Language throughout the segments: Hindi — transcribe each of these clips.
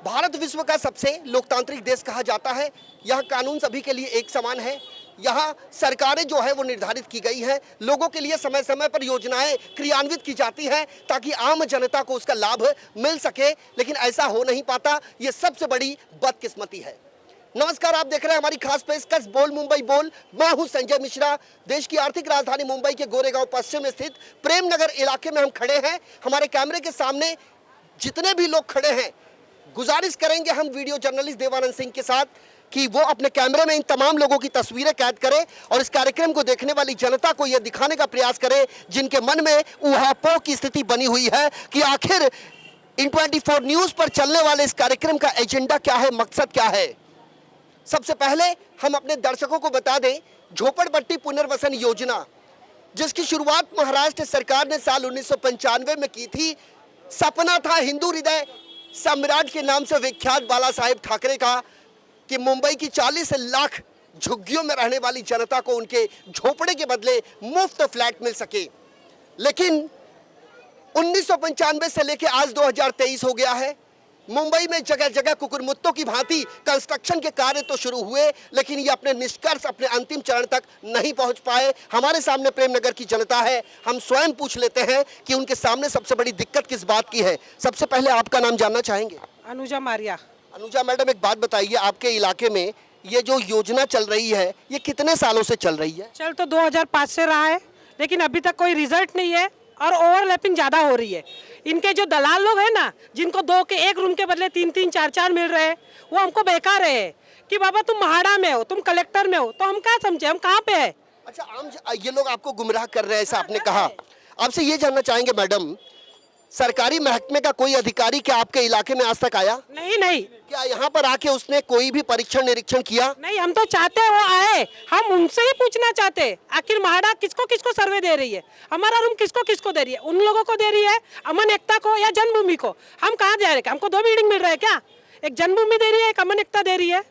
भारत विश्व का सबसे लोकतांत्रिक देश कहा जाता है। यहाँ कानून सभी के लिए एक समान है। यहाँ सरकारें जो है वो निर्धारित की गई है। लोगों के लिए समय समय पर योजनाएं क्रियान्वित की जाती हैं ताकि आम जनता को उसका लाभ मिल सके, लेकिन ऐसा हो नहीं पाता। ये सबसे बड़ी बदकिस्मती है। नमस्कार, आप देख रहे हैं हमारी खास पेशकश बोल मुंबई बोल। मैं हूं संजय मिश्रा। देश की आर्थिक राजधानी मुंबई के गोरेगांव पश्चिम में स्थित प्रेम नगर इलाके में हम खड़े हैं। हमारे कैमरे के सामने जितने भी लोग खड़े हैं, गुजारिश करेंगे हम वीडियो जर्नलिस्ट देवानंद सिंह के साथ कि वो अपने कैमरे में इन तमाम लोगों की तस्वीरें कैद करें और इस कार्यक्रम को देखने वाली जनता को यह दिखाने का प्रयास करें जिनके मन में ऊहापोह की स्थिति बनी हुई है कि आखिर इन 24 न्यूज पर चलने वाले इस कार्यक्रम का एजेंडा क्या है, मकसद क्या है। सबसे पहले हम अपने दर्शकों को बता दें, झोपड़पट्टी पुनर्वसन योजना जिसकी शुरुआत महाराष्ट्र सरकार ने साल 1995 में की थी। सपना था हिंदू हृदय सम्राट के नाम से विख्यात बाला साहेब ठाकरे का कि मुंबई की 40 लाख झुग्गियों में रहने वाली जनता को उनके झोपड़े के बदले मुफ्त फ्लैट मिल सके। लेकिन 1995 से लेकर आज 2023 हो गया है। मुंबई में जगह जगह कुकुरमुत्तों की भांति कंस्ट्रक्शन के कार्य तो शुरू हुए, लेकिन ये अपने निष्कर्ष, अपने अंतिम चरण तक नहीं पहुंच पाए। हमारे सामने प्रेम नगर की जनता है। हम स्वयं पूछ लेते हैं कि उनके सामने सबसे बड़ी दिक्कत किस बात की है। सबसे पहले आपका नाम जानना चाहेंगे? अनुजा मारिया। अनुजा मैडम, एक बात बताइए, आपके इलाके में ये जो योजना चल रही है ये कितने सालों से चल रही है? चल तो 2005 से रहा है, लेकिन अभी तक कोई रिजल्ट नहीं है और ओवरलैपिंग ज़्यादा हो रही है। इनके जो दलाल लोग हैं ना, जिनको दो के एक रूम के बदले 3-3, 4-4 मिल रहे हैं, वो हमको बहका रहे हैं कि बाबा तुम महाड़ा में हो, तुम कलेक्टर में हो, तो हम क्या समझे, हम कहाँ पे है। अच्छा, ये लोग आपको गुमराह कर रहे हैं, ऐसा आपने कहा। आपसे ये जानना चाहेंगे मैडम, सरकारी महकमे का कोई अधिकारी क्या आपके इलाके में आज तक आया? नहीं। क्या यहाँ पर आके उसने कोई भी परीक्षण निरीक्षण किया? नहीं, हम तो चाहते वो आए, हम उनसे ही पूछना चाहते आखिर महाड़ा किसको किसको सर्वे दे रही है, हमारा रूम किसको किसको दे रही है। उन लोगों को दे रही है, अमन एकता को या जन्मभूमि को। हम कहाँ दे रहे हैं? हमको 2 बिल्डिंग मिल रहा है क्या? एक जन्मभूमि दे रही है, एक अमन एकता दे रही है।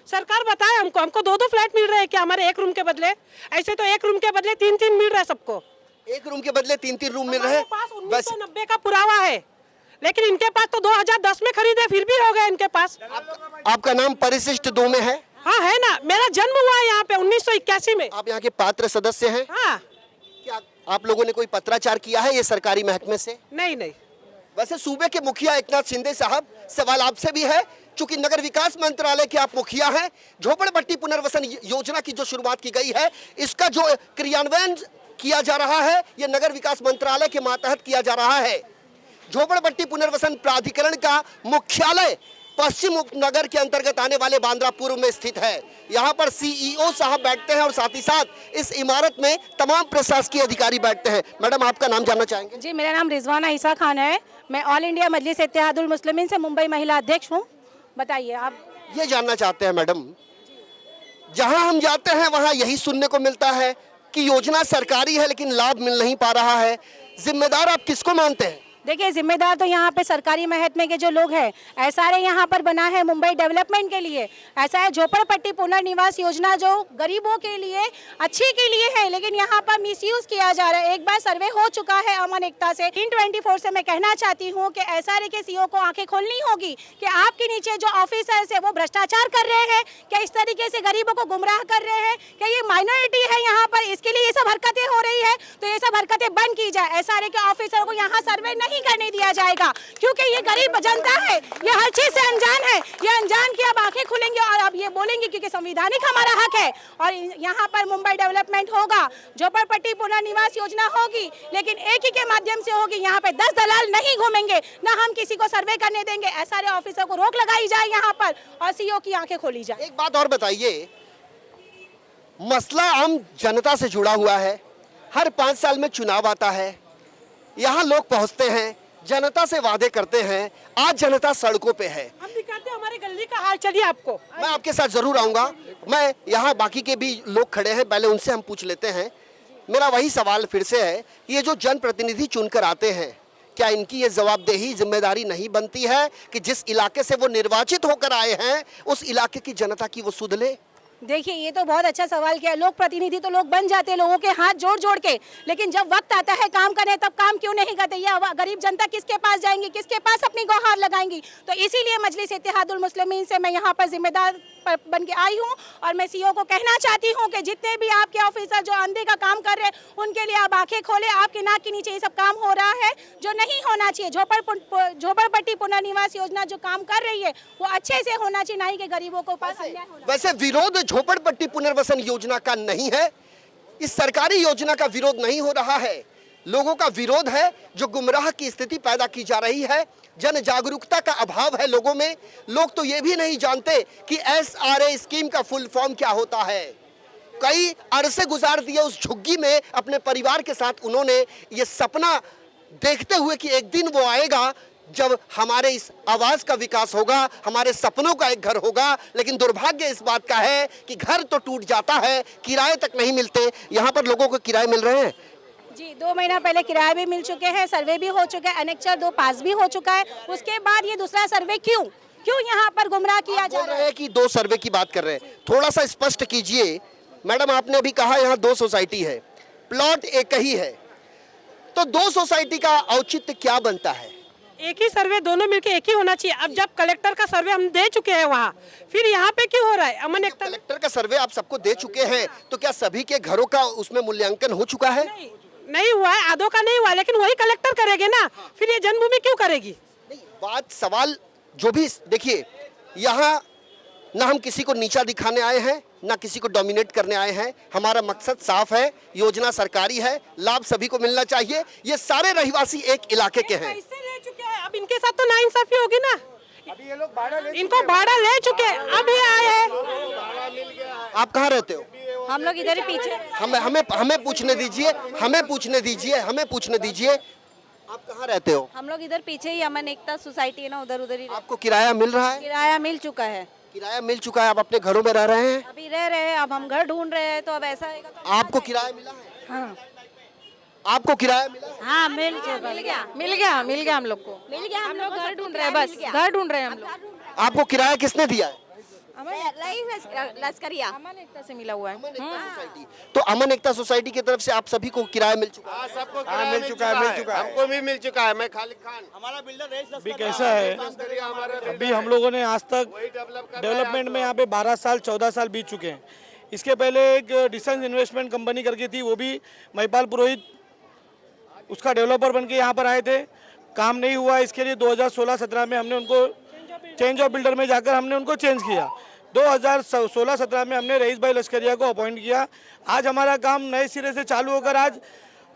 सरकार बताए हमको 2-2 फ्लैट मिल रहे हैं क्या हमारे एक रूम के बदले? ऐसे तो एक रूम के बदले 3-3 मिल रहा है सबको। एक रूम के बदले 3-3 रूम मिल रहे हैं। पास 1990 का पुरावा है, लेकिन इनके पास तो 2010 में खरीदे, फिर भी हो गए इनके पास। आपका नाम परिशिष्ट 2 में है? हाँ है ना, मेरा जन्म हुआ है यहाँ पे 1981 में। आप यहाँ के पात्र सदस्य हैं? हाँ। क्या आप लोगों ने कोई पत्राचार किया है ये सरकारी महकमे से? नहीं। वैसे सूबे के मुखिया एकनाथ शिंदे साहब, सवाल आपसे भी है, चूंकि नगर विकास मंत्रालय के आप मुखिया हैं। झोपड़पट्टी पुनर्वसन योजना की जो शुरुआत की गई है, इसका जो क्रियान्वयन किया जा रहा है ये नगर विकास मंत्रालय के मातहत किया जा रहा है। झोपड़पट्टी पुनर्वसन प्राधिकरण का मुख्यालय पश्चिम उपनगर के अंतर्गत आने वाले बांद्रापुर में स्थित है। यहाँ पर सीईओ साहब बैठते हैं और साथ ही साथ इस इमारत में तमाम प्रशासकीय अधिकारी बैठते हैं। मैडम, आपका नाम जानना चाहेंगे? जी, मेरा नाम रिजवाना ईसा खान है। मैं ऑल इंडिया मजलिस इत्तेहादुल मुस्लिमीन से मुंबई महिला अध्यक्ष हूँ। बताइए आप। ये जानना चाहते हैं मैडम, जहाँ हम जाते हैं वहाँ यही सुनने को मिलता है कि योजना सरकारी है लेकिन लाभ मिल नहीं पा रहा है। जिम्मेदार आप किसको मानते हैं? देखिए, जिम्मेदार तो यहाँ पे सरकारी महकमे के जो लोग हैं, एसआरए यहाँ पर बना है मुंबई डेवलपमेंट के लिए। ऐसा है, झोपड़पट्टी पुनर्निवास योजना जो गरीबों के लिए अच्छी के लिए है, लेकिन यहाँ पर मिसयूज किया जा रहा है। एक बार सर्वे हो चुका है अमन एकता से। इन 24 से मैं कहना चाहती हूँ कि एसआरए के सीईओ को आंखें खोलनी होगी कि आपके नीचे जो ऑफिसर्स है वो भ्रष्टाचार कर रहे हैं क्या, इस तरीके से गरीबों को गुमराह कर रहे हैं क्या, ये माइनॉरिटी है यहाँ पर, इसके लिए ये सब हरकतें हो रही है। तो ये सब हरकतें बंद की जाए। एसआरए के ऑफिसर को यहाँ सर्वे नहीं करने दिया जाएगा, क्योंकि ये गरीब जनता है, ये हर चीज से अनजान है। ये अनजान की अब आंखें खुलेंगे और अब ये बोलेंगे क्योंकि संवैधानिक हमारा हक है और यहाँ पर मुंबई डेवलपमेंट होगा, झोपड़पट्टी पुनर्निवास योजना होगी, लेकिन एक ही के माध्यम से होगी। यहाँ पे 10 दलाल नहीं घूमेंगे, ना हम किसी को सर्वे करने देंगे। एसआरए ऑफिसर को रोक लगाई जाए यहाँ पर और सीईओ की आंखें खोली जाए। एक बात और बताइए, मसला आम जनता से जुड़ा हुआ है। हर 5 साल में चुनाव आता है, यहाँ लोग पहुँचते हैं, जनता से वादे करते हैं। आज जनता सड़कों पे है। हम दिखाते हैं हमारे गली का हाल। चलिए, आपको मैं आपके साथ जरूर आऊंगा। मैं यहाँ बाकी के भी लोग खड़े हैं, पहले उनसे हम पूछ लेते हैं। मेरा वही सवाल फिर से है, ये जो जनप्रतिनिधि चुनकर आते हैं, क्या इनकी ये जवाबदेही जिम्मेदारी नहीं बनती है कि जिस इलाके से वो निर्वाचित होकर आए हैं उस इलाके की जनता की वो सुध ले? देखिए, ये तो बहुत अच्छा सवाल किया। लोग प्रतिनिधि तो लोग बन जाते हैं लोगों के हाथ जोड़ जोड़ के, लेकिन जब वक्त आता है काम करने तब काम क्यों नहीं करते? ये गरीब जनता किसके पास जाएंगी, किसके पास अपनी गुहार लगाएंगी? तो इसीलिए मजलिस इत्तेहादुल मुस्लिमीन से मैं यहाँ पर जिम्मेदार बन के आई हूँ और मैं सीईओ को कहना चाहती हूँ कि जितने भी आपके ऑफिसर जो अंधे का काम कर रहे हैं उनके लिए आप आंखें खोले। आपके नाक के नीचे ये सब काम हो रहा है जो नहीं होना चाहिए। झोपड़पट्टी पुनर्निवास योजना जो काम कर रही है वो अच्छे से होना चाहिए, नहीं कि गरीबों को पास अन्याय होना। वैसे विरोध झोपड़पट्टी पुनर्वसन योजना का नहीं है, इस सरकारी योजना का विरोध नहीं हो रहा है। लोगों का विरोध है जो गुमराह की स्थिति पैदा की जा रही है। जन जागरूकता का अभाव है लोगों में। लोग तो ये भी नहीं जानते कि SRA स्कीम का फुल फॉर्म क्या होता है। कई अरसे गुजार दिए उस झुग्गी में अपने परिवार के साथ। उन्होंने ये सपना देखते हुए कि एक दिन वो आएगा जब हमारे इस आवाज का विकास होगा, हमारे सपनों का एक घर होगा। लेकिन दुर्भाग्य इस बात का है कि घर तो टूट जाता है, किराए तक नहीं मिलते। यहाँ पर लोगों को किराए मिल रहे हैं जी, 2 महीना पहले किराया भी मिल चुके हैं, सर्वे भी हो चुका है, एनेक्चर 2 पास भी हो चुका है। उसके बाद ये दूसरा सर्वे क्यों यहाँ पर गुमराह किया जा रहा है? कि 2 सर्वे की बात कर रहे हैं, थोड़ा सा स्पष्ट कीजिए। मैडम, आपने अभी कहा यहाँ 2 सोसाइटी है, प्लॉट एक ही है, तो 2 सोसाइटी का औचित्य क्या बनता है? एक ही सर्वे दोनों मिलके एक ही होना चाहिए। अब जब कलेक्टर का सर्वे हम दे चुके हैं वहाँ, फिर यहाँ पे क्यों हो रहा है? अमन एकता कलेक्टर का सर्वे आप सबको दे चुके हैं, तो क्या सभी के घरों का उसमें मूल्यांकन हो चुका है? नहीं हुआ है, आधों का नहीं हुआ, लेकिन वही कलेक्टर करेंगे ना। फिर ये जन्मभूमि क्यों करेगी? नहीं, बात सवाल जो भी देखिए, यहाँ ना हम किसी को नीचा दिखाने आए हैं, ना किसी को डोमिनेट करने आए हैं। हमारा मकसद साफ है, योजना सरकारी है, लाभ सभी को मिलना चाहिए। ये सारे रहवासी एक इलाके के हैं। पैसे ले चुके हैं, अब इनके साथ तो नाइंसाफी होगी ना। अभी ये लोग भाड़ा ले इनको भाड़ा ले चुके हैं, अब ये आए हैं। आप कहाँ रहते हो? हम लोग इधर ही पीछे। हमें पूछने दीजिए, हमें पूछने दीजिए। आप कहाँ रहते हो? हम लोग इधर पीछे ही अमन एकता सोसाइटी है ना, उधर ही आपको किराया मिल रहा है? किराया मिल चुका है। किराया मिल चुका है, आप अपने घरों में रह रहे हैं? अभी रह रहे हैं, अब हम घर ढूंढ रहे हैं, तो अब ऐसा है तो आपको किराया मिला है? हाँ आपको किराया मिला है? हाँ, मिल गया हम लोग को। मिल गया, हम लोग घर ढूंढ रहे हैं, बस घर ढूंढ रहे हैं हम लोग। आपको किराया किसने दिया है? लश्करिया अमन एकता से मिला हुआ है। सोसाइटी, तो अमन एकता सोसाइटी की तरफ से आप सभी को किराया मिल चुका है? सबको मिल चुका है। हमको भी मिल चुका है। मैं खालिद खान, हमारा बिल्डर अभी कैसा है, अभी हम लोगों ने आज तक डेवलपमेंट में यहाँ पे 12 साल 14 साल बीत चुके हैं। इसके पहले एक डिसेंस इन्वेस्टमेंट कंपनी करके थी, वो भी महिपाल पुरोहित उसका डेवलपर बन के यहाँ पर आए थे। काम नहीं हुआ, इसके लिए 2016-17 में हमने उनको चेंज ऑफ बिल्डर में जाकर हमने उनको चेंज किया। 2016-17 में हमने रईस भाई लश्करिया को अपॉइंट किया। आज हमारा काम नए सिरे से चालू होकर आज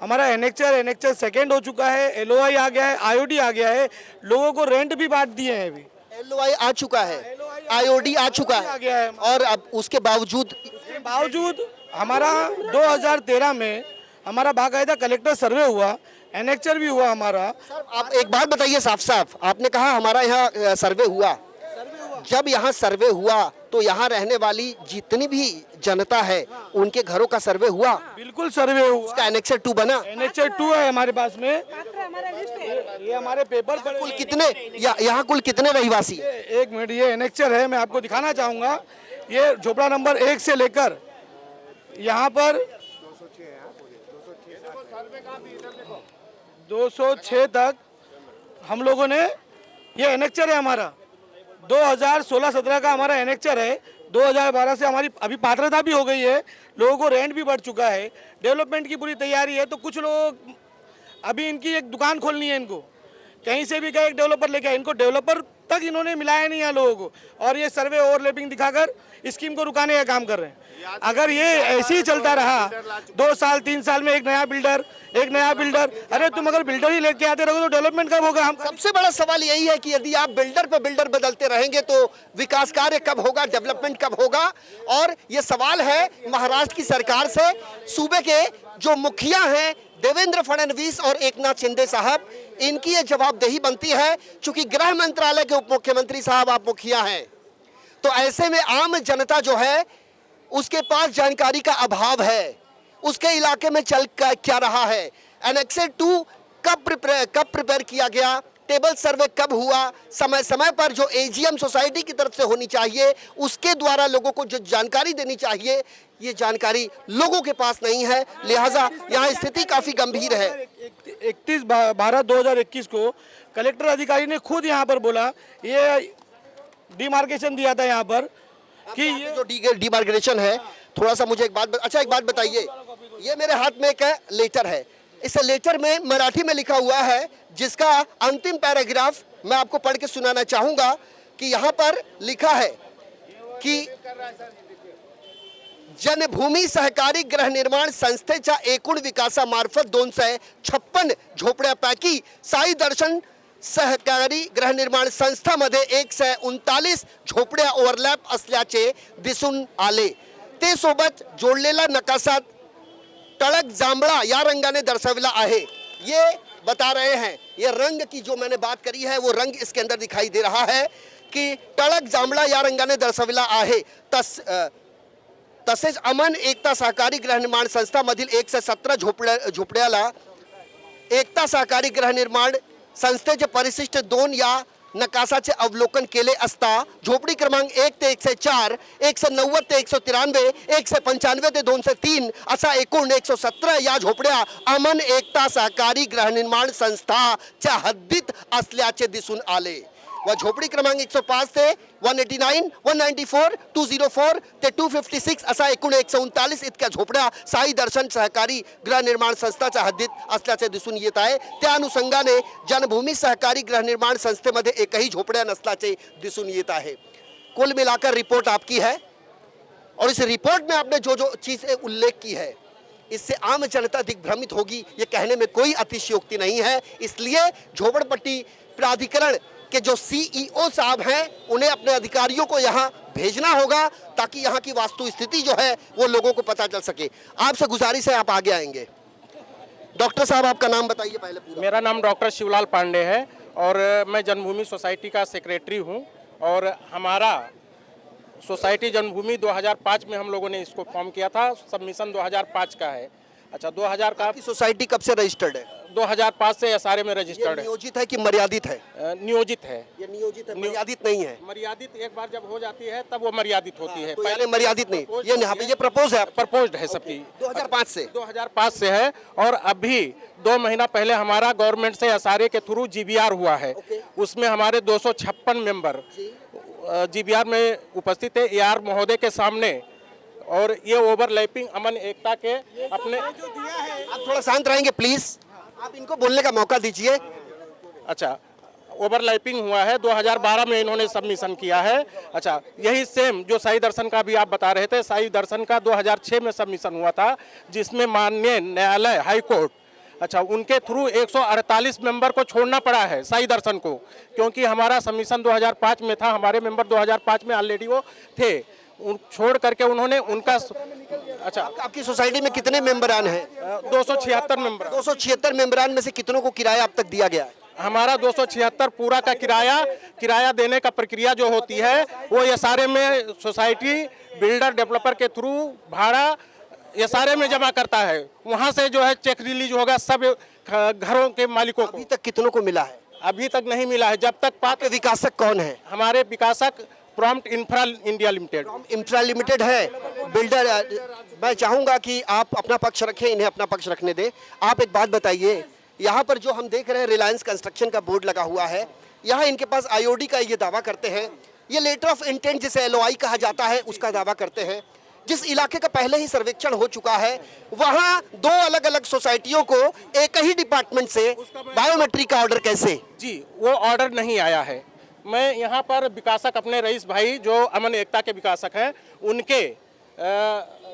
हमारा एनेक्चर सेकेंड हो चुका है, LOI आ गया है, IOD आ गया है, लोगों को रेंट भी बांट दिए हैं। अभी LOI आ चुका है, IOD आ चुका आ गया है। और अब उसके बावजूद हमारा 2013 में हमारा बाकायदा कलेक्टर सर्वे हुआ, एनेक्चर भी हुआ हमारा। सर, आप एक बात बताइए साफ साफ, आपने कहा हमारा यहाँ सर्वे हुआ। जब यहाँ सर्वे हुआ तो यहाँ रहने वाली जितनी भी जनता है उनके घरों का सर्वे हुआ? बिल्कुल सर्वे हुआ, उसका एनेक्चर 2 बना? एनेक्चर 2 है हमारे पास में। ये हमारे पेपर पर कुल कितने यहाँ कुल कितने रहवासी हैं? एक मिनट, ये एनेक्चर है, मैं आपको दिखाना चाहूँगा। ये झोपड़ा नंबर 1 से लेकर यहाँ पर 206 तक हम लोगों ने, ये एनेक्चर है हमारा। 2016-17 का हमारा एनेक्चर है। 2012 से हमारी अभी पात्रता भी हो गई है, लोगों को रेंट भी बढ़ चुका है, डेवलपमेंट की पूरी तैयारी है। तो कुछ लोग अभी इनकी एक दुकान खोलनी है, इनको कहीं से भी गए एक डेवलपर लेके आए, इनको डेवलपर तक इन्होंने मिलाया नहीं है लोगों को, और ये सर्वे ओवरलैपिंग दिखाकर स्कीम को रुकाने का काम कर रहे हैं। अगर ये ऐसे ही चलता रहा 2 साल 3 साल में एक नया बिल्डर, अरे तुम अगर बिल्डर ही लेके आते रहोगे तो डेवलपमेंट कब होगा? हम सबसे बड़ा सवाल यही है कि यदि आप बिल्डर पे बिल्डर बदलते रहेंगे तो विकास कार्य कब होगा, डेवलपमेंट कब होगा? और ये सवाल है महाराष्ट्र की सरकार से। सूबे के जो मुखिया हैं देवेंद्र फडणवीस और एकनाथ शिंदे साहब, इनकी ये जवाबदेही बनती है। चूंकि गृह मंत्रालय के उप मुख्यमंत्री साहब आप मुखिया हैं, तो ऐसे में आम जनता जो है उसके पास जानकारी का अभाव है, उसके इलाके में चल क्या रहा है, एनेक्सर 2 कब प्रिपेयर किया गया, टेबल सर्वे कब हुआ, समय समय पर जो एजीएम सोसाइटी की तरफ से होनी चाहिए, उसके द्वारा लोगों को जो जानकारी देनी चाहिए, ये जानकारी लोगों के पास नहीं है। लिहाजा यहाँ स्थिति काफी गंभीर है। 31/12/2021 को कलेक्टर अधिकारी ने खुद यहाँ पर बोला, ये डिमार्केशन दिया था यहाँ पर कि ये जो डिमार्केशन है, थोड़ा सा मुझे एक बात बताइए, ये मेरे हाथ में एक लेटर है, इस लेटर में मराठी में लिखा हुआ है, जिसका अंतिम पैराग्राफ मैं आपको पढ़ के सुनाना चाहूंगा कि यहाँ पर लिखा है कि जनभूमी सहकारी गृह निर्माण संस्थेच्या एकूण विकासामार्फत 256 झोपड्यापैकी साई दर्शन सहकारी गृहनिर्माण संस्थामध्ये 139 झोपड्या ओव्हरलॅप असल्याचे दिसून आले। ते सोबत जोडलेला नकाशा टळक जांभळा या रंगाने दर्शवला आहे। ये बता रहे हैं, ये रंग की जो मैंने बात करी है वो रंग इसके अंदर दिखाई दे रहा है कि टळक जांभळा या रंगाने दर्शवला आहे। तसेच अमन एकता सहकारी गृहनिर्माण संस्थामधील 117 झोपड्याला एकता सहकारी गृहनिर्माण संस्थेचे परिशिष्ट 2 या नकाशाचे अवलोकन केले असता झोपडी क्रमांक 1 ते 104, 190 ते 193, 195 ते 203 असा एकूण 117 या झोपड्या अमन एकता सहकारी गृहनिर्माण संस्थाच्या हद्दीत असल्याचे दिसून आले व झोपडी क्रमांक 105 ते 189, 194, 204 ते 256 असा एकूण 139 इतक्या झोपड्या साई दर्शन सहकारी गृहनिर्माण संस्थाच्या हद्दीत असल्याचे दिसून येत आहे। त्या अनुषंगाने जनभूमी सहकारी गृहनिर्माण संस्थेमध्ये एकही झोपड्या नसल्याचे दिसून येत आहे। कुल मिलाकर रिपोर्ट आपकी है और इस रिपोर्ट में आपने जो जो चीज़ें उल्लेख की है, इससे आम जनता दिग्भ्रमित होगी, ये कहने में कोई अतिशयोक्ति नहीं है। इसलिए झोपड़पट्टी प्राधिकरण कि जो सीईओ साहब हैं उन्हें अपने अधिकारियों को यहाँ भेजना होगा ताकि यहाँ की वास्तु स्थिति जो है वो लोगों को पता चल सके। आपसे गुजारिश है, आप आगे आएंगे। डॉक्टर साहब, आपका नाम बताइए पहले पूरा। मेरा नाम डॉक्टर शिवलाल पांडे है और मैं जन्मभूमि सोसाइटी का सेक्रेटरी हूँ और हमारा सोसाइटी जन्मभूमि 2005 में हम लोगों ने इसको फॉर्म किया था। सबमिशन 2005 का है। अच्छा, 2000 का। आपकी सोसाइटी कब से रजिस्टर्ड है? 2005 से एसआरए में रजिस्टर्ड है। नियोजित है कि मर्यादित है? नियोजित है। ये नियोजित है, मर्यादित नहीं है। मर्यादित एक बार जब हो जाती है तब वो मर्यादित होती है। तो पहले मर्यादित नहीं, ये यहाँ पे ये प्रपोज है, प्रपोज्ड है सबकी। 2005 से है और अभी 2 महीना पहले हमारा गवर्नमेंट से एसआरए के थ्रू जीबीआर हुआ है। उसमें हमारे 256 मेंबर जीबीआर में उपस्थित है एआर महोदय के सामने। और ये ओवरलैपिंग अमन एकता के अपने। आप थोड़ा शांत रहेंगे प्लीज, आप इनको बोलने का मौका दीजिए। अच्छा, ओवरलैपिंग हुआ है, 2012 में इन्होंने सबमिशन किया है। अच्छा, यही सेम जो साई दर्शन का भी आप बता रहे थे, साई दर्शन का 2006 में सबमिशन हुआ था, जिसमें माननीय न्यायालय हाई कोर्ट, अच्छा, उनके थ्रू 148 मेंबर को छोड़ना पड़ा है साई दर्शन को, क्योंकि हमारा सबमिशन 2005 में था, हमारे मेंबर 2005 में ऑलरेडी वो थे, छोड़ करके उन्होंने उनका। अच्छा, आपकी सोसाइटी में कितने मेंबरान हैं? 276 मेंबर। 276 मेंबरान में से कितनों को किराया अब तक दिया गया है? हमारा 276 पूरा का किराया देने का प्रक्रिया जो होती है वो एसआरए में सोसाइटी बिल्डर डेवलपर के थ्रू भाड़ा एसआरए में जमा करता है। वहाँ से जो है चेक रिलीज होगा सब घरों के मालिकों को। अभी तक कितनों को मिला है? अभी तक नहीं मिला है। जब तक आपके विकासक कौन है? हमारे विकासक prompt infra India limited. Infra limited है बिल्डर। मैं चाहूंगा कि आप अपना पक्ष रखें, इन्हें अपना पक्ष रखने दें। आप एक बात बताइए, यहाँ पर जो हम देख रहे हैं रिलायंस कंस्ट्रक्शन का बोर्ड लगा हुआ है, यहाँ इनके पास आईओडी का ये दावा करते हैं, ये लेटर ऑफ इंटेंट जिसे एलओआई कहा जाता है उसका दावा करते हैं। जिस इलाके का पहले ही सर्वेक्षण हो चुका है वहाँ 2 अलग अलग सोसाइटियों को एक ही डिपार्टमेंट से बायोमेट्रिक का ऑर्डर कैसे? जी, वो ऑर्डर नहीं आया है। मैं यहाँ पर विकासक अपने रईस भाई जो अमन एकता के विकासक हैं, उनके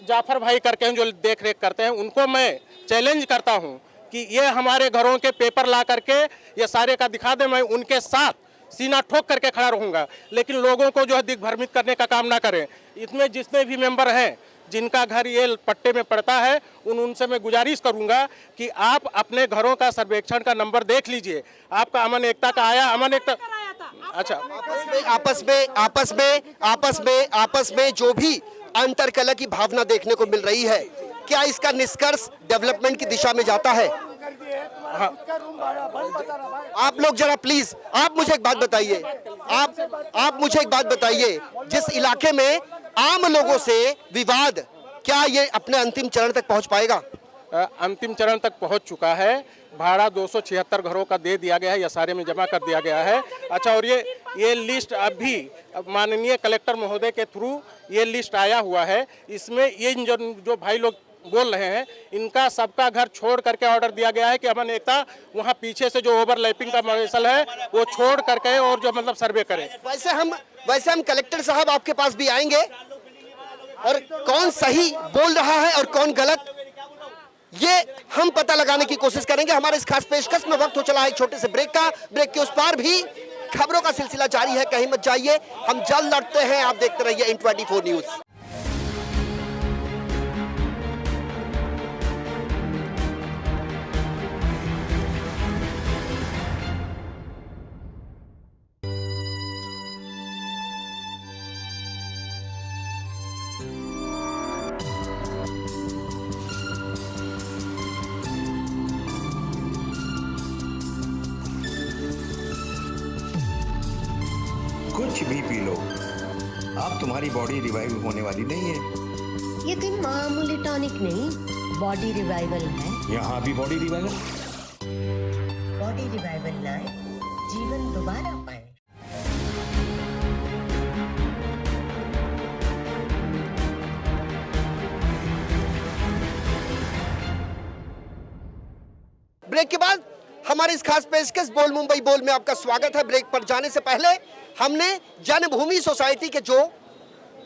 जाफर भाई करके जो देख रेख करते हैं, उनको मैं चैलेंज करता हूँ कि ये हमारे घरों के पेपर ला करके ये सारे का दिखा दे, मैं उनके साथ सीना ठोक करके खड़ा रहूँगा। लेकिन लोगों को जो है दिग्भ्रमित करने का काम ना करें। इसमें जितने भी मेंबर हैं जिनका घर ये पट्टे में पड़ता है, उनसे मैं गुजारिश करूंगा कि आप अपने घरों का सर्वेक्षण का नंबर देख लीजिए। आपका अमन एकता का आया, अमन एकता। अच्छा, आपस में जो भी अंतरकलह की भावना देखने को मिल रही है, क्या इसका निष्कर्ष डेवलपमेंट की दिशा में जाता है? हाँ आप लोग जरा प्लीज, आप मुझे एक बात बताइए, आप मुझे एक बात बताइए, जिस इलाके में आम लोगों से विवाद, क्या ये अपने अंतिम चरण तक पहुंच पाएगा? अंतिम चरण तक पहुंच चुका है। भाड़ा 276 घरों का दे दिया गया है, या सारे में जमा कर दिया गया है। अच्छा, और ये लिस्ट अभी माननीय कलेक्टर महोदय के थ्रू ये लिस्ट आया हुआ है। इसमें ये जो भाई लोग बोल रहे हैं, इनका सबका घर छोड़ करके ऑर्डर दिया गया है कि अमन एकता वहाँ पीछे से जो ओवरलैपिंग का मसल है वो छोड़ करके और जो मतलब सर्वे करें। वैसे हम कलेक्टर साहब आपके पास भी आएंगे, और कौन सही बोल रहा है और कौन गलत, ये हम पता लगाने की कोशिश करेंगे। हमारे इस खास पेशकश में वक्त हो चला है एक छोटे से ब्रेक का। ब्रेक के उस पार भी खबरों का सिलसिला जारी है, कहीं मत जाइए, हम जल्द लौटते हैं। आप देखते रहिए N24 न्यूज। कुछ भी पी लो, अब तुम्हारी बॉडी रिवाइव होने वाली नहीं है। ये कोई मामूली टॉनिक नहीं, बॉडी रिवाइवल है। यहाँ भी बॉडी रिवाइवल। बॉडी रिवाइवल लाए, जीवन दोबारा पाए। ब्रेक के बाद हमारे इस खास पेशकश बोल मुंबई बोल में आपका स्वागत है। ब्रेक पर जाने से पहले हमने जन्मभूमि सोसाइटी के जो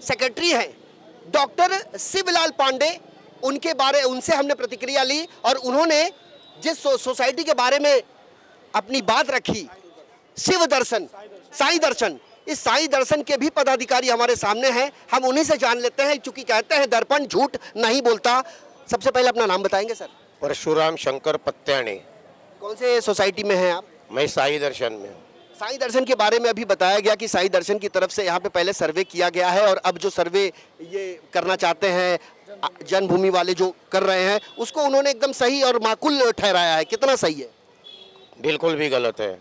सेक्रेटरी हैं डॉक्टर शिवलाल पांडे, उनसे हमने प्रतिक्रिया ली, और उन्होंने जिस सोसाइटी के बारे में अपनी बात रखी, शिव दर्शन, साईं दर्शन, इस साईं दर्शन के भी पदाधिकारी हमारे सामने हैं। हम उन्हीं से जान लेते हैं, क्योंकि कहते हैं दर्पण झूठ नहीं बोलता। सबसे पहले अपना नाम बताएंगे सर? परशुराम शंकर पत्याणी। कौन से सोसाइटी में हैं आप? मैं साई दर्शन में हूँ। साईं दर्शन के बारे में अभी बताया गया कि साईं दर्शन की तरफ से यहाँ पे पहले सर्वे किया गया है, और अब जो सर्वे ये करना चाहते हैं जन्मभूमि वाले जो कर रहे हैं, उसको उन्होंने एकदम सही और माकूल ठहराया है। कितना सही है? बिल्कुल भी गलत है,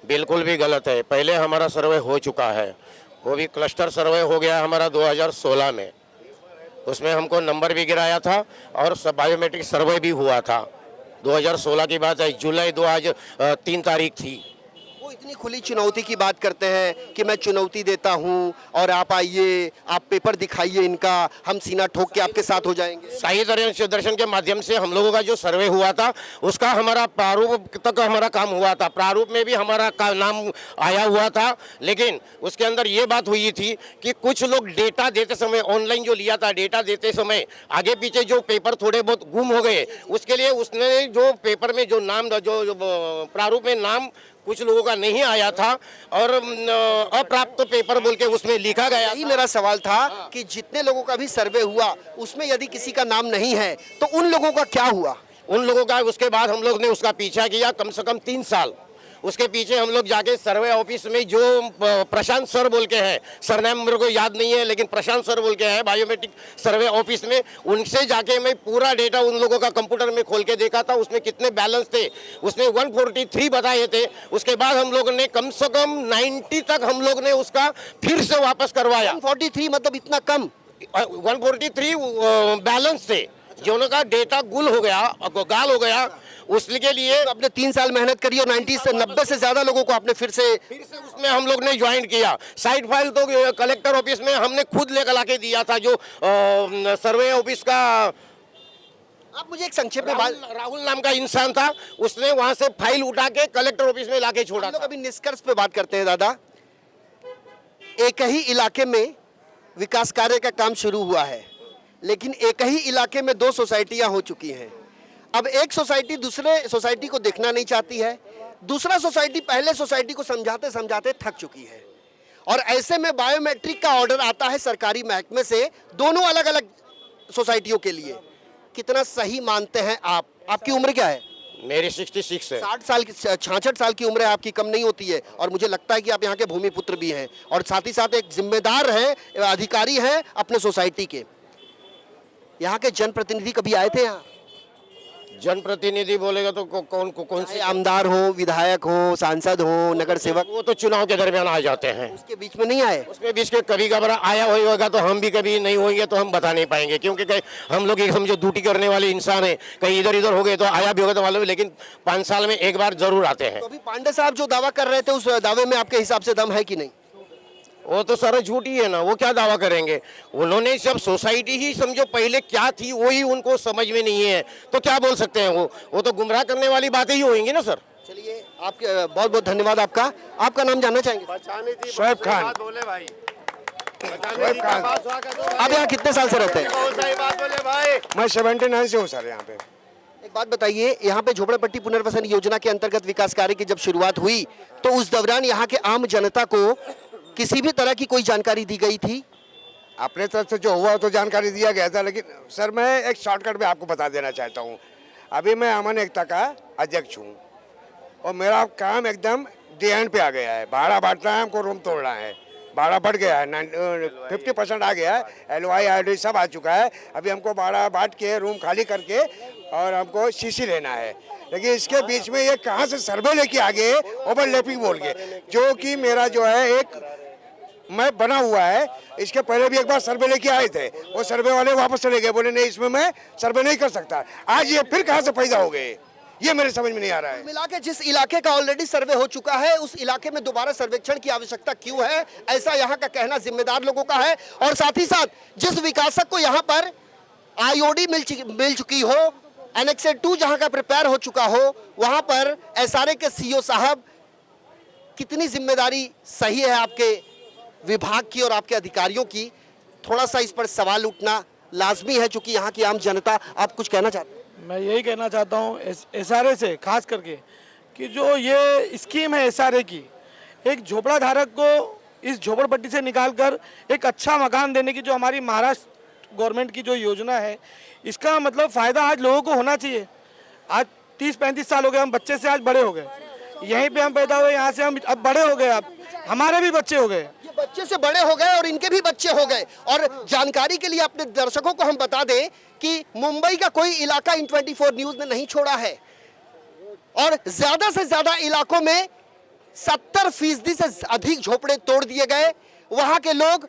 बिल्कुल भी गलत है। पहले हमारा सर्वे हो चुका है, वो भी क्लस्टर सर्वे हो गया हमारा 2016 में। उसमें हमको नंबर भी गिराया था और बायोमेट्रिक सर्वे भी हुआ था। 2016 की बात है, जुलाई 2003 तारीख थी। वो इतनी खुली चुनौती की बात करते हैं कि मैं चुनौती देता हूं और आप आइए, आप पेपर दिखाइए इनका, हम सीना ठोक के आपके साथ हो जाएंगे। साई दर्शन के माध्यम से हम लोगों का जो सर्वे हुआ था उसका हमारा प्रारूप तक हमारा काम हुआ था। प्रारूप में भी हमारा नाम आया हुआ था, लेकिन उसके अंदर ये बात हुई थी कि कुछ लोग डेटा देते समय, ऑनलाइन जो लिया था डेटा देते समय, आगे पीछे जो पेपर थोड़े बहुत गुम हो गए, उसके लिए उसने जो पेपर में जो नाम, जो प्रारूप में नाम कुछ लोगों का नहीं आया था और अप्राप्त पेपर बोल के उसमें लिखा गया। यही मेरा सवाल था कि जितने लोगों का भी सर्वे हुआ उसमें यदि किसी का नाम नहीं है तो उन लोगों का क्या हुआ? उन लोगों का उसके बाद हम लोग ने उसका पीछा किया कम से कम 3 साल। उसके पीछे हम लोग जाके सर्वे ऑफिस में जो प्रशांत सर बोल के हैं, सरनेम मेरे को याद नहीं है लेकिन प्रशांत सर बोल के हैं बायोमेट्रिक सर्वे ऑफिस में, उनसे जाके मैं पूरा डेटा उन लोगों का कंप्यूटर में खोल के देखा था। उसमें कितने बैलेंस थे, उसमें 143 बताए थे। उसके बाद हम लोगों ने कम से कम 90 तक हम लोग ने उसका फिर से वापस करवाया। 143 मतलब इतना कम? 143 बैलेंस थे, जो उनका डेटा गुल हो गया, गाल हो गया। उसके लिए तो आपने 3 साल मेहनत करी और 90 से 90 से ज्यादा लोगों को आपने फिर से उसमें हम लोग ने ज्वाइन किया। साइड फाइल तो कलेक्टर ऑफिस में हमने खुद लेकर लाके दिया था, जो सर्वे ऑफिस का आप मुझे एक संक्षेप में राहुल नाम का इंसान था, उसने वहां से फाइल उठा के कलेक्टर ऑफिस में लाके छोड़ा। लोग अभी निष्कर्ष पे बात करते हैं दादा। एक ही इलाके में विकास कार्य का काम शुरू हुआ है, लेकिन एक ही इलाके में 2 सोसाइटियां हो चुकी हैं। अब एक सोसाइटी दूसरे सोसाइटी को देखना नहीं चाहती है, दूसरा सोसाइटी पहले सोसाइटी को समझाते समझाते थक चुकी है, और ऐसे में बायोमेट्रिक का ऑर्डर आता है सरकारी महकमे से दोनों अलग अलग सोसाइटियों के लिए। कितना सही मानते हैं आप? आपकी उम्र क्या है? मेरी 66 है। 60 साल की, 66 साल की उम्र है आपकी, कम नहीं होती है। और मुझे लगता है कि आप यहाँ के भूमि पुत्र भी हैं और साथ ही साथ एक जिम्मेदार हैं, अधिकारी हैं अपने सोसाइटी के। यहाँ के जनप्रतिनिधि कभी आए थे यहाँ? जनप्रतिनिधि बोलेगा तो कौन से चाहे आमदार हो, विधायक हो, सांसद हो, नगर सेवक, वो तो चुनाव के दरमियान आ जाते हैं। उसके बीच में नहीं आए। उसमें बीच के कभी कभार आया होगा तो हम भी कभी नहीं होंगे तो हम बता नहीं पाएंगे, क्योंकि हम लोग एक समझो ड्यूटी करने वाले इंसान है। कहीं इधर इधर हो गए तो आया भी होगा तो मालूम, लेकिन 5 साल में एक बार जरूर आते हैं। तो अभी पांडे साहब जो दावा कर रहे थे उस दावे में आपके हिसाब से दम है कि नहीं? वो तो सारा झूठ ही है ना, वो क्या दावा करेंगे। उन्होंने सब सोसाइटी ही समझो पहले क्या थी वही उनको समझ में नहीं है तो क्या बोल सकते हैं। वो तो गुमराह करने वाली बातें ही होंगी ना सर। चलिए, आपके बहुत बहुत धन्यवाद। आपका नाम जानना चाहेंगे? शोएब खान। आप यहाँ कितने साल से रहते हैं? मैं 79 से हूँ सर यहाँ पे। एक बात बताइए, यहाँ पे झोपड़पट्टी पुनर्वसन योजना के अंतर्गत विकास कार्य की जब शुरुआत हुई तो उस दौरान यहाँ के आम जनता को किसी भी तरह की कोई जानकारी दी गई थी? अपने तरफ से जो हुआ तो जानकारी दिया गया था, लेकिन सर मैं एक शॉर्टकट में आपको बता देना चाहता हूँ। अभी मैं अमन एकता का अध्यक्ष हूँ और मेरा काम एकदम डी एंड पे आ गया है। भाड़ा बांटना है, हमको रूम तोड़ना है। भाड़ा बढ़ गया है, 50% आ गया है। LOI IOD सब आ चुका है। अभी हमको भाड़ा बांट के रूम खाली करके और हमको CC लेना है। लेकिन इसके बीच में ये कहाँ से सर्वे लेके आ गए ओवरलैपिंग बोल के, जो कि मेरा जो है एक मैप बना हुआ है। इसके पहले भी एक बार सर्वे लेके आए थे, वो सर्वे वाले वापस चले गए, बोले नहीं इसमें मैं सर्वे नहीं कर सकता। आज ये फिर कहाँ से पैदा हो गए, ये मेरे समझ में नहीं आ रहा है। मिला के जिस इलाके का ऑलरेडी सर्वे हो चुका है उस इलाके में दोबारा सर्वेक्षण की आवश्यकता क्यों है, ऐसा यहाँ का कहना जिम्मेदार लोगों का है। और साथ ही साथ जिस विकासक को यहाँ पर IOD मिल चुकी हो, एनेक्स 2 जहाँ का प्रिपेयर हो चुका हो, वहाँ पर SRA के CO साहब कितनी जिम्मेदारी सही है आपके विभाग की और आपके अधिकारियों की, थोड़ा सा इस पर सवाल उठना लाजमी है, चूंकि यहाँ की आम जनता। आप कुछ कहना चाहते हैं? मैं यही कहना चाहता हूँ SRA से खास करके कि जो ये स्कीम है SRA की, एक झोपड़ा धारक को इस झोपड़पट्टी से निकालकर एक अच्छा मकान देने की जो हमारी महाराष्ट्र गवर्नमेंट की जो योजना है, इसका मतलब फ़ायदा आज लोगों को होना चाहिए। आज 30-35 साल हो गए, हम बच्चे से आज बड़े हो गए, यहीं पे हम पैदा हुए, यहाँ से हम अब बड़े हो गए, अब हमारे भी बच्चे हो गए, ये बच्चे से बड़े हो गए और इनके भी बच्चे हो गए। और जानकारी के लिए अपने दर्शकों को हम बता दें कि मुंबई का कोई इलाका इन 24 न्यूज़ ने नहीं छोड़ा है और ज्यादा से ज्यादा इलाकों में 70% से अधिक झोपड़े तोड़ दिए गए। वहां के लोग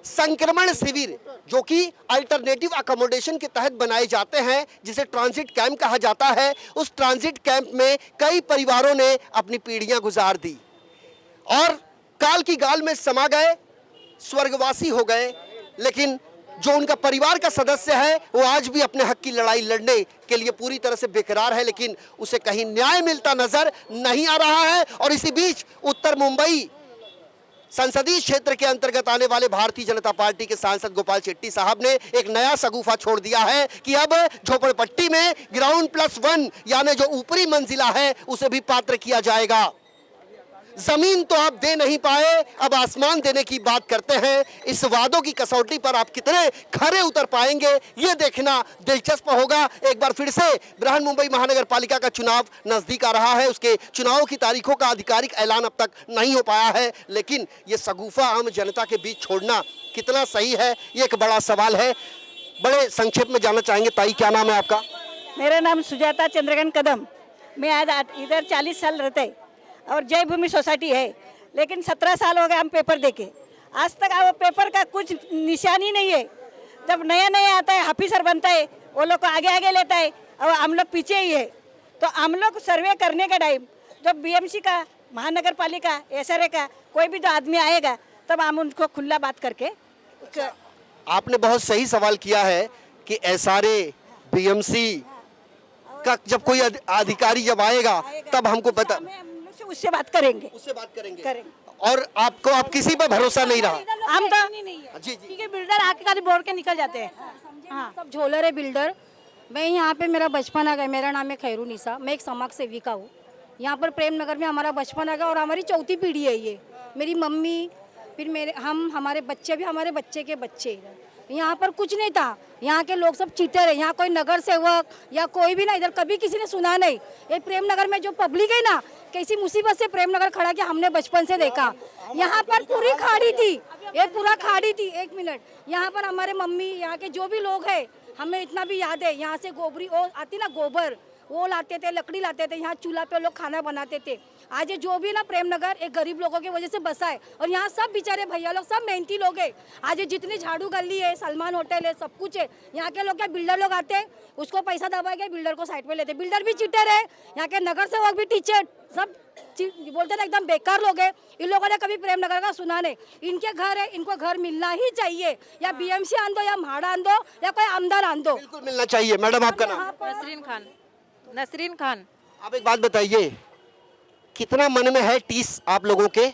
संक्रमण शिविर जो कि अल्टरनेटिव अकोमोडेशन के तहत बनाए जाते हैं, जिसे ट्रांजिट कैंप कहा जाता है, उस ट्रांजिट कैंप में कई परिवारों ने अपनी पीढ़ियां गुजार दी और काल की गाल में समा गए, स्वर्गवासी हो गए। लेकिन जो उनका परिवार का सदस्य है वो आज भी अपने हक की लड़ाई लड़ने के लिए पूरी तरह से बेकरार है, लेकिन उसे कहीं न्याय मिलता नजर नहीं आ रहा है। और इसी बीच उत्तर मुंबई संसदीय क्षेत्र के अंतर्गत आने वाले भारतीय जनता पार्टी के सांसद गोपाल शेट्टी साहब ने एक नया सगुफा छोड़ दिया है कि अब झोपड़पट्टी में ग्राउंड +1 यानी जो ऊपरी मंजिला है उसे भी पात्र किया जाएगा। जमीन तो आप दे नहीं पाए, अब आसमान देने की बात करते हैं। इस वादों की कसौटी पर आप कितने खरे उतर पाएंगे, ये देखना दिलचस्प होगा। एक बार फिर से बृहन मुंबई महानगर पालिका का चुनाव नजदीक आ रहा है, उसके चुनाव की तारीखों का आधिकारिक ऐलान अब तक नहीं हो पाया है, लेकिन ये सगुफा आम जनता के बीच छोड़ना कितना सही है, ये एक बड़ा सवाल है। बड़े संक्षेप में जानना चाहेंगे, ताई क्या नाम है आपका? मेरा नाम सुजाता चंद्रकांत कदम। मैं आज इधर 40 साल रहते और जय भूमि सोसाइटी है, लेकिन 17 साल हो गए हम पेपर देके, आज तक वो पेपर का कुछ निशानी नहीं है। जब नया नया आता है ऑफिसर बनता है, वो लोग को आगे आगे लेता है और हम लोग पीछे ही है। तो हम लोग सर्वे करने के टाइम जब BMC का, महानगर पालिका, SRA का कोई भी जो आदमी आएगा तब हम उनको खुला बात करके। आपने बहुत सही सवाल किया है कि SRA BMC का जब कोई अधिकारी जब आएगा तब हमको पता, उससे बात करेंगे, उससे बात करेंगे। और आपको आप किसी पर भरोसा नहीं रहा? हम तो जी जी, ठीक है, बिल्डर आके खाली बोर्ड के निकल जाते हैं। हाँ, सब झोलर है बिल्डर। मैं यहाँ पे मेरा बचपन आ गया। मेरा नाम है खैरुनिसा, मैं एक समाज सेविका हूँ। यहाँ पर प्रेम नगर में हमारा बचपन आ गया और हमारी 4थी पीढ़ी है ये। मेरी मम्मी, फिर हमारे बच्चे भी, हमारे बच्चे के बच्चे। यहाँ पर कुछ नहीं था, यहाँ के लोग सब चीटर है। यहाँ कोई नगर सेवक या कोई भी ना इधर कभी किसी ने सुना नहीं। ये प्रेम नगर में जो पब्लिक है ना, कैसी मुसीबत से प्रेम नगर खड़ा किया हमने बचपन से देखा। यहाँ पर पूरी खाड़ी थी, ये पूरा खाड़ी थी। 1 मिनट, यहाँ पर हमारे मम्मी, यहाँ के जो भी लोग हैं, हमें इतना भी याद है, यहाँ से गोबरी वो आती ना, गोबर वो लाते थे, लकड़ी लाते थे, यहाँ चूल्हा पे लोग खाना बनाते थे। आज ये जो भी ना प्रेम नगर एक गरीब लोगों की वजह से बसा है, और यहाँ सब बेचारे भैया लोग सब मेहनती लोग हैं। आज ये जितनी झाड़ू गली है, सलमान होटल है, सब कुछ है। यहाँ के लोग क्या बिल्डर लोग आते हैं, उसको पैसा दबा के बिल्डर को साइड पे लेते, बिल्डर भी चीटर है, यहाँ के नगर सेवक भी टीचर, सब बोलते ना एकदम बेकार लोग हैं। इन लोगों ने कभी प्रेम नगर का सुना नहीं। इनके घर है, इनको घर मिलना ही चाहिए, या बीएमसी आन दो, या म्हाड़ा आन दो, या कोई आमदार आन दो। बिल्कुल मिलना चाहिए। मैडम आपका नाम? नसरीन खान। आप एक बात बताइए, कितना मन में है टीस आप लोगों के,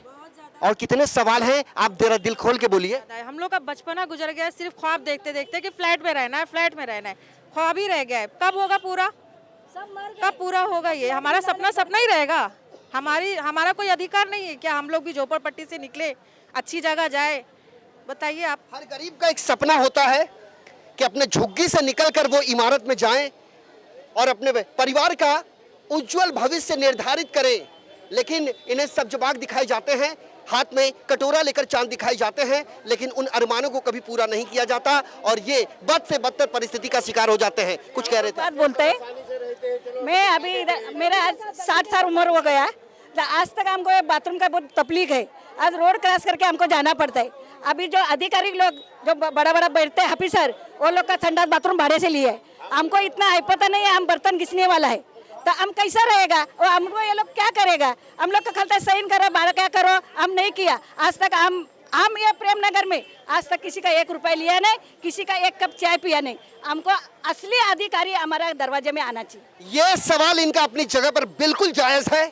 और कितने सवाल हैं, आप जरा दिल खोल के बोलिए। हम लोग का बचपना गुजर गया सिर्फ ख्वाब देखते देखते कि फ्लैट में रहना है, फ्लैट में रहना है, ख्वाब ही रह गया है। कब होगा पूरा, कब पूरा होगा? ये हमारा सपना सपना ही रहेगा। हमारा कोई अधिकार नहीं है क्या हम लोग भी झोपड़पट्टी से निकले, अच्छी जगह जाए? बताइए आप। हर गरीब का एक सपना होता है कि अपने झुग्गी से निकलकर वो इमारत में जाएं और अपने परिवार का उज्जवल भविष्य निर्धारित करें, लेकिन इन्हें सब जवाब दिखाए जाते हैं, हाथ में कटोरा लेकर चांद दिखाए जाते हैं, लेकिन उन अरमानों को कभी पूरा नहीं किया जाता, और ये बद से बदतर परिस्थिति का शिकार हो जाते हैं। कुछ कह रहे थे? बात बोलते हैं, मैं अभी मेरा आज 60 साल उम्र हो गया, आज तक हमको ये बाथरूम का बहुत तकलीफ है। आज रोड क्रॉस करके हमको जाना पड़ता है। अभी जो अधिकारी लोग जो बड़ा बड़ा बैठते हैं ऑफिसर, वो लोग का संडास बाथरूम भाड़े से लिए है। हमको इतना है पता नहीं है, हम बर्तन घिसने वाला है, तो हम कैसा रहेगा? और हमको ये लोग क्या करेगा? हम लोग का खलता साइन करो, बारह क्या करो, हम नहीं किया आज तक। हम ये प्रेम नगर में आज तक किसी का 1 रुपया लिया नहीं, किसी का 1 कप चाय पिया नहीं। हमको असली अधिकारी हमारा दरवाजे में आना चाहिए। ये सवाल इनका अपनी जगह पर बिल्कुल जायज है,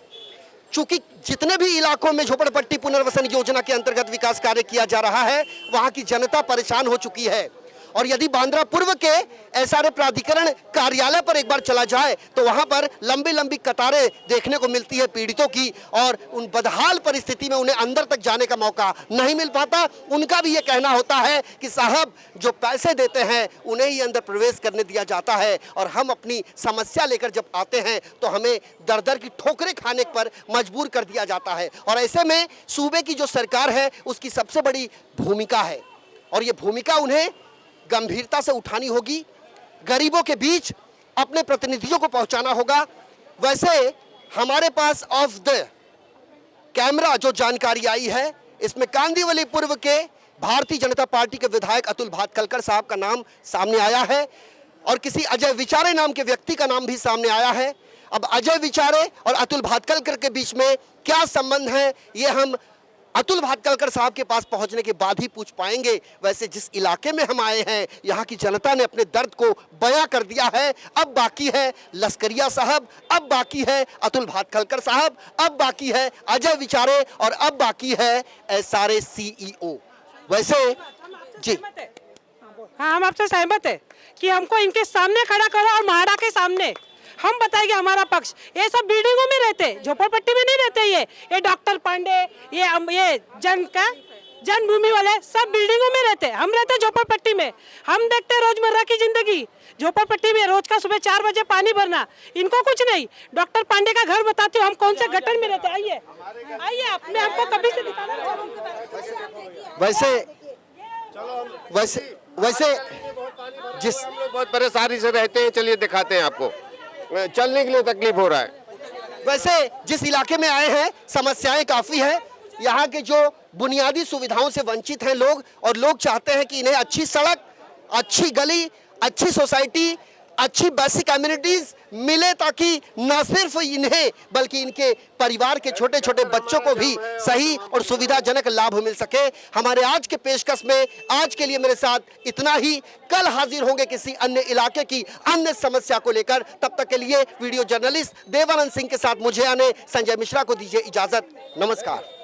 चूंकि जितने भी इलाकों में झोपड़पट्टी पुनर्वसन योजना के अंतर्गत विकास कार्य किया जा रहा है, वहां की जनता परेशान हो चुकी है। और यदि बांद्रा पूर्व के एसआरए प्राधिकरण कार्यालय पर एक बार चला जाए तो वहां पर लंबी लंबी कतारें देखने को मिलती है पीड़ितों की, और उन बदहाल परिस्थिति में उन्हें अंदर तक जाने का मौका नहीं मिल पाता। उनका भी ये कहना होता है कि साहब जो पैसे देते हैं उन्हें ही अंदर प्रवेश करने दिया जाता है, और हम अपनी समस्या लेकर जब आते हैं तो हमें दर दर की ठोकरें खाने पर मजबूर कर दिया जाता है। और ऐसे में सूबे की जो सरकार है उसकी सबसे बड़ी भूमिका है, और ये भूमिका उन्हें गंभीरता से उठानी होगी, गरीबों के बीच अपने प्रतिनिधियों को पहुंचाना होगा। वैसे हमारे पास ऑफ द कैमरा जो जानकारी आई है, इसमें कांदीवली पूर्व के भारतीय जनता पार्टी के विधायक अतुल भातखलकर साहब का नाम सामने आया है, और किसी अजय विचारे नाम के व्यक्ति का नाम भी सामने आया है। अब अजय विचारे और अतुल भातखलकर के बीच में क्या संबंध है, ये हम अतुल भातखलकर साहब के पास पहुंचने के बाद ही पूछ पाएंगे। वैसे जिस इलाके में हम आए हैं, यहाँ की जनता ने अपने दर्द को बयां कर दिया है। अब बाकी है लश्करिया साहब, अब बाकी है अतुल भातखलकर साहब, अब बाकी है अजय विचारे, और अब बाकी है एसआरए सीईओ। वैसे जी हाँ, हम आपसे सहमत है कि हमको इनके सामने खड़ा करो और म्हाड़ा के सामने हम बताएंगे हमारा पक्ष। ये सब बिल्डिंगों में रहते, झोपड़पट्टी में नहीं रहते। ये डॉक्टर पांडे, ये जन्मभूमि वाले सब बिल्डिंगों में रहते, हम रहते झोपड़पट्टी में। हम देखते रोजमर्रा की जिंदगी झोपड़पट्टी में, रोज का सुबह 4 बजे पानी भरना, इनको कुछ नहीं। डॉक्टर पांडे का घर बताती हूँ हम कौन से गटर में रहते। आइए आइए, आपने हमको कभी से दिखाना। वैसे जिस हम लोग बहुत परेशानी से रहते हैं, चलिए दिखाते हैं आपको, चलने के लिए तकलीफ हो रहा है। वैसे जिस इलाके में आए हैं समस्याएं काफ़ी हैं। यहाँ के जो बुनियादी सुविधाओं से वंचित हैं लोग, और लोग चाहते हैं कि इन्हें अच्छी सड़क, अच्छी गली, अच्छी सोसाइटी, अच्छी बेसिक एमिनिटीज मिले, ताकि न सिर्फ इन्हें बल्कि इनके परिवार के छोटे छोटे बच्चों को भी सही और सुविधाजनक लाभ मिल सके। हमारे आज के पेशकश में आज के लिए मेरे साथ इतना ही। कल हाजिर होंगे किसी अन्य इलाके की अन्य समस्या को लेकर। तब तक के लिए वीडियो जर्नलिस्ट देवानंद सिंह के साथ मुझे आने संजय मिश्रा को दीजिए इजाजत। नमस्कार।